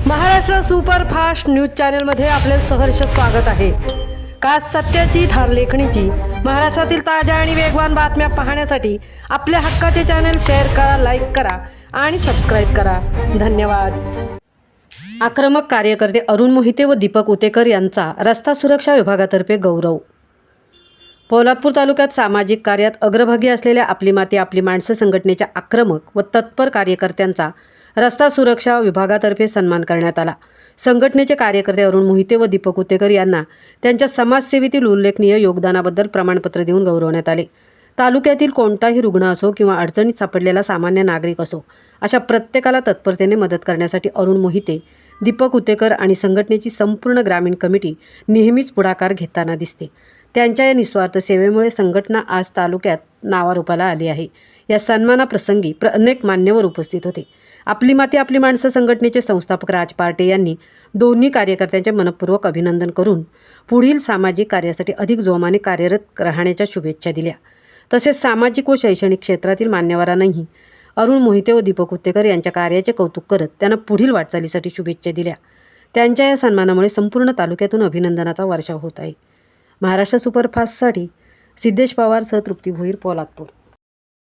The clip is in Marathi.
महाराष्ट्र सुपरफास्ट न्यूज चॅनलमध्ये आपले सहर्ष स्वागत आहे। खास सत्याची थार लेखणीची महाराष्ट्रातील ताज्या आणि वेगवान बातम्या पाहण्यासाठी आपल्या हक्काचे चॅनल शेअर करा, लाईक करा आणि सबस्क्राईब करा। धन्यवाद। आक्रमक कार्यकर्ते अरुण मोहिते व दीपक उतेकर यांचा रस्ता सुरक्षा विभागातर्फे गौरव। पोलादपूर तालुक्यात सामाजिक कार्यात अग्रभागी असलेल्या आपली माती आपली माणसं संघटनेच्या आक्रमक व तत्पर कार्यकर्त्यांचा रस्ता सुरक्षा विभागातर्फे सन्मान करण्यात आला। संघटनेचे कार्यकर्ते अरुण मोहिते व दीपक उतेकर यांना त्यांच्या समाजसेवेतील उल्लेखनीय योगदानाबद्दल प्रमाणपत्र देऊन गौरवण्यात आले। तालुक्यातील कोणताही रुग्ण असो किंवा अडचणीत सापडलेला सामान्य नागरिक असो, अशा प्रत्येकाला तत्परतेने मदत करण्यासाठी अरुण मोहिते, दीपक उतेकर आणि संघटनेची संपूर्ण ग्रामीण कमिटी नेहमीच पुढाकार घेताना दिसते। त्यांच्या या निस्वार्थ सेवेमुळे संघटना आज तालुक्यात नावारूपाला आली आहे। या सन्मानाप्रसंगी अनेक मान्यवर उपस्थित होते। आपली माती आपली माणसं संघटनेचे संस्थापक राज पार्टे यांनी दोन्ही कार्यकर्त्यांचे मनपूर्वक अभिनंदन करून पुढील सामाजिक कार्यासाठी अधिक जोमाने कार्यरत राहण्याच्या शुभेच्छा दिल्या। तसेच सामाजिक व शैक्षणिक क्षेत्रातील मान्यवरांनाही अरुण मोहिते व दीपक उतेकर यांच्या कार्याचे कौतुक करत त्यांना पुढील वाटचालीसाठी शुभेच्छा दिल्या। त्यांच्या या सन्मानामुळे संपूर्ण तालुक्यातून अभिनंदनाचा वर्षाव होत आहे। महाराष्ट्र सुपरफास्टसाठी सिद्धेश पवार सह तृप्ती भोईर, पोलादपूर।